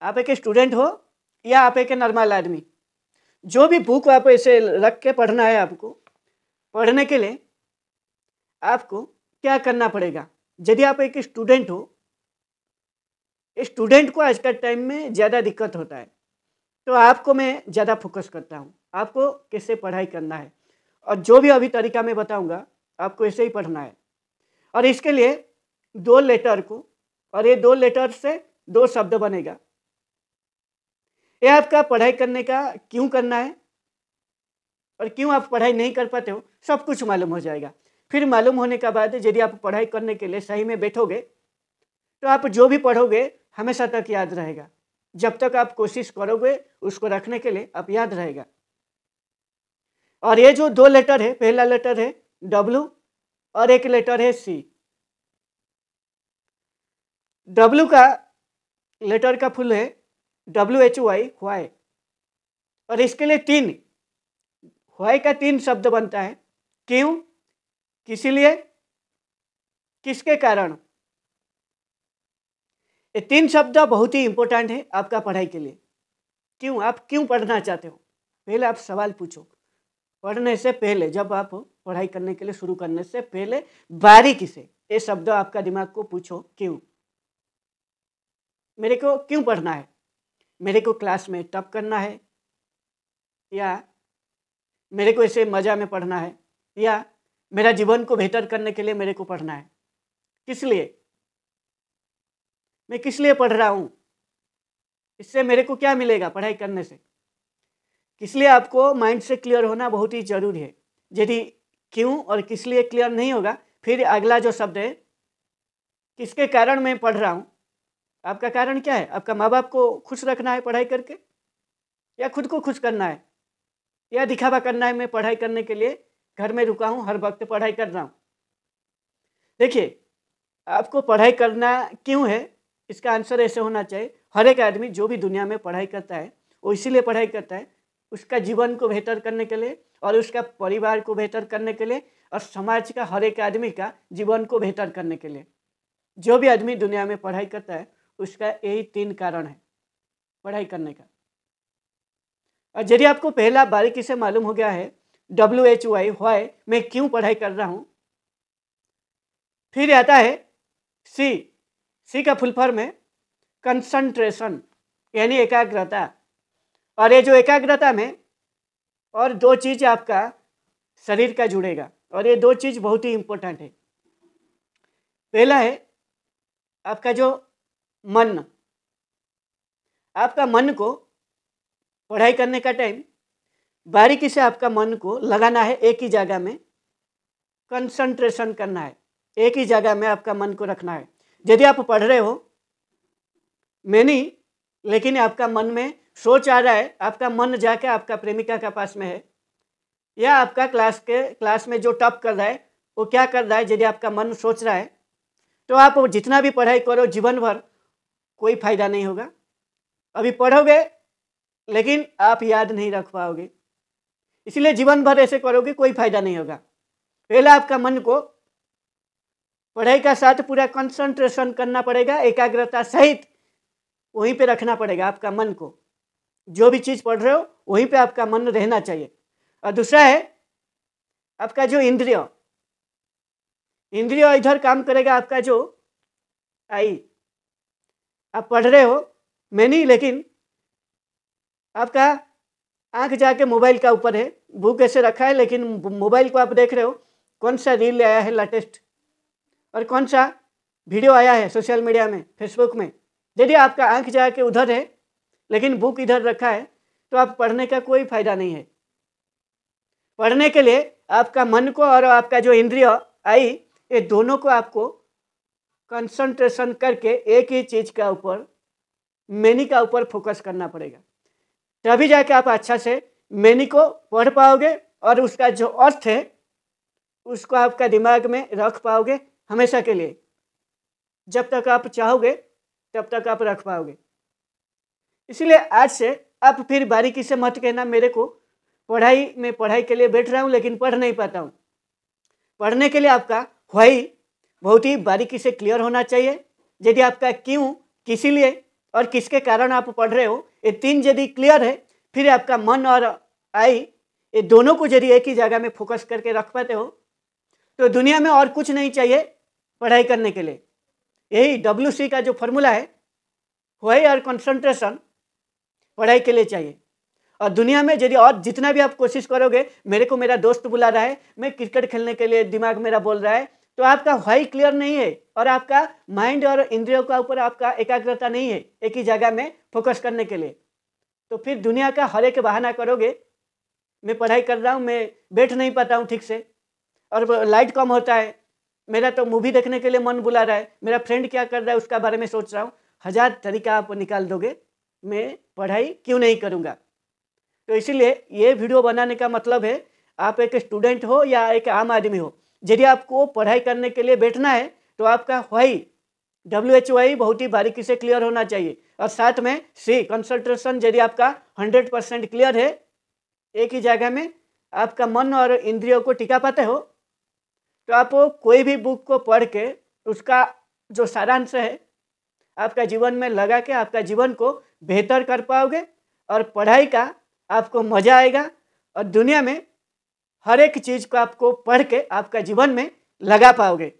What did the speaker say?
आप एक स्टूडेंट हो या आप एक नॉर्मल आदमी, जो भी बुक आप ऐसे रख के पढ़ना है, आपको पढ़ने के लिए आपको क्या करना पड़ेगा? यदि आप एक स्टूडेंट हो, स्टूडेंट को आज का टाइम में ज़्यादा दिक्कत होता है, तो आपको मैं ज़्यादा फोकस करता हूँ आपको कैसे पढ़ाई करना है, और जो भी अभी तरीका मैं बताऊँगा आपको ऐसे ही पढ़ना है। और इसके लिए 2 लेटर को, और ये 2 लेटर से 2 शब्द बनेगा। ये आपका पढ़ाई करने का क्यों करना है और क्यों आप पढ़ाई नहीं कर पाते हो, सब कुछ मालूम हो जाएगा। फिर मालूम होने के बाद यदि आप पढ़ाई करने के लिए सही में बैठोगे, तो आप जो भी पढ़ोगे हमेशा तक याद रहेगा। जब तक आप कोशिश करोगे उसको रखने के लिए, आप याद रहेगा। और ये जो 2 लेटर है, पहला लेटर है W और एक लेटर है C। W का लेटर का फुल है WHY, व्हाई, और इसके लिए 3 व्हाई का 3 शब्द बनता है। क्यों, किसी लिए, किसके कारण। ये 3 शब्द बहुत ही इंपॉर्टेंट है आपका पढ़ाई के लिए। क्यों, आप क्यों पढ़ना चाहते हो, पहले आप सवाल पूछो। पढ़ने से पहले, जब आप पढ़ाई करने के लिए शुरू करने से पहले बारीकी से ये शब्द आपका दिमाग को पूछो। क्यों, मेरे को क्यों पढ़ना है? मेरे को क्लास में टॉप करना है, या मेरे को ऐसे मज़ा में पढ़ना है, या मेरा जीवन को बेहतर करने के लिए मेरे को पढ़ना है? किस लिए, मैं किस लिए पढ़ रहा हूँ, इससे मेरे को क्या मिलेगा पढ़ाई करने से? किस लिए आपको माइंड से क्लियर होना बहुत ही ज़रूरी है। यदि क्यों और किस लिए क्लियर नहीं होगा, फिर अगला जो शब्द है किसके कारण मैं पढ़ रहा हूँ। आपका कारण क्या है? आपका माँ बाप को खुश रखना है पढ़ाई करके, या खुद को खुश करना है, या दिखावा करना है मैं पढ़ाई करने के लिए घर में रुका हूँ, हर वक्त पढ़ाई कर रहा हूँ। देखिए, आपको पढ़ाई करना क्यों है, इसका आंसर ऐसे होना चाहिए। हर एक आदमी जो भी दुनिया में पढ़ाई करता है वो इसीलिए पढ़ाई करता है, उसका जीवन को बेहतर करने के लिए, और उसका परिवार को बेहतर करने के लिए, और समाज का हर एक आदमी का जीवन को बेहतर करने के लिए। जो भी आदमी दुनिया में पढ़ाई करता है उसका यही 3 कारण है पढ़ाई करने का। और यदि आपको पहला बारीकी से मालूम हो गया है WHY, व्हाई, मैं क्यों पढ़ाई कर रहा हूँ, फिर आता है C का फुल फॉर्म है कंसंट्रेशन, यानी एकाग्रता। और ये जो एकाग्रता में और 2 चीज़ आपका शरीर का जुड़ेगा, और ये 2 चीज़ बहुत ही इम्पोर्टेंट है। पहला है आपका जो मन, आपका मन को पढ़ाई करने का टाइम बारीकी से आपका मन को लगाना है, एक ही जगह में कंसंट्रेशन करना है, एक ही जगह में आपका मन को रखना है। यदि आप पढ़ रहे हो नहीं, लेकिन आपका मन में सोच आ रहा है, आपका मन जाके आपका प्रेमिका का पास में है, या आपका क्लास में जो टॉप कर रहा है वो क्या कर रहा है, यदि आपका मन सोच रहा है, तो आप जितना भी पढ़ाई करो जीवन भर कोई फायदा नहीं होगा। अभी पढ़ोगे लेकिन आप याद नहीं रख पाओगे, इसलिए जीवन भर ऐसे करोगे कोई फायदा नहीं होगा। पहले आपका मन को पढ़ाई का साथ पूरा कंसंट्रेशन करना पड़ेगा, एकाग्रता सहित वहीं पे रखना पड़ेगा आपका मन को। जो भी चीज़ पढ़ रहे हो वहीं पे आपका मन रहना चाहिए। और दूसरा है आपका जो इंद्रिय इधर काम करेगा, आपका जो आई। आप पढ़ रहे हो मैं नहीं, लेकिन आपका आंख जाके मोबाइल का ऊपर है, बुक ऐसे रखा है, लेकिन मोबाइल को आप देख रहे हो कौन सा रील आया है लेटेस्ट, और कौन सा वीडियो आया है सोशल मीडिया में, फेसबुक में। यदि आपका आंख जाके उधर है लेकिन बुक इधर रखा है, तो आप पढ़ने का कोई फायदा नहीं है। पढ़ने के लिए आपका मन को और आपका जो इंद्रिय आई, ये दोनों को आपको कंसंट्रेशन करके एक ही चीज़ का ऊपर, मेनी का ऊपर फोकस करना पड़ेगा, तभी जाके आप अच्छा से मेनी को पढ़ पाओगे, और उसका जो अर्थ है उसको आपका दिमाग में रख पाओगे हमेशा के लिए। जब तक आप चाहोगे तब तक आप रख पाओगे। इसलिए आज से आप फिर बारीकी से मत कहना मेरे को पढ़ाई के लिए बैठ रहा हूँ लेकिन पढ़ नहीं पाता हूँ। पढ़ने के लिए आपका व्हाई बहुत ही बारीकी से क्लियर होना चाहिए। यदि आपका क्यों, किसी लिए और किसके कारण आप पढ़ रहे हो, ये तीन यदि क्लियर है, फिर आपका मन और आई ये दोनों को यदि एक ही जगह में फोकस करके रख पाते हो तो दुनिया में और कुछ नहीं चाहिए पढ़ाई करने के लिए। यही WC का जो फॉर्मूला है, व्हाई और कंसंट्रेशन पढ़ाई के लिए चाहिए। और दुनिया में यदि और जितना भी आप कोशिश करोगे, मेरे को मेरा दोस्त बुला रहा है, मैं क्रिकेट खेलने के लिए दिमाग मेरा बोल रहा है, तो आपका व्हाई क्लियर नहीं है और आपका माइंड और इंद्रियों का ऊपर आपका एकाग्रता नहीं है एक ही जगह में फोकस करने के लिए। तो फिर दुनिया का हर एक बहाना करोगे, मैं पढ़ाई कर रहा हूँ, मैं बैठ नहीं पाता हूँ ठीक से, और लाइट कम होता है, मेरा तो मूवी देखने के लिए मन बुला रहा है, मेरा फ्रेंड क्या कर रहा है उसका बारे में सोच रहा हूँ, 1000 तरीका आप निकाल दोगे, मैं पढ़ाई क्यों नहीं करूँगा। तो इसीलिए ये वीडियो बनाने का मतलब है, आप एक स्टूडेंट हो या एक आम आदमी हो, यदि आपको पढ़ाई करने के लिए बैठना है तो आपका व्हाई WHY बहुत ही बारीकी से क्लियर होना चाहिए। और साथ में C कंसंट्रेशन यदि आपका 100% क्लियर है, एक ही जगह में आपका मन और इंद्रियों को टिका पाते हो, तो आप कोई भी बुक को पढ़ के उसका जो सारांश है आपका जीवन में लगा के आपका जीवन को बेहतर कर पाओगे और पढ़ाई का आपको मज़ा आएगा और दुनिया में हर एक चीज़ को आपको पढ़ के आपका जीवन में लगा पाओगे।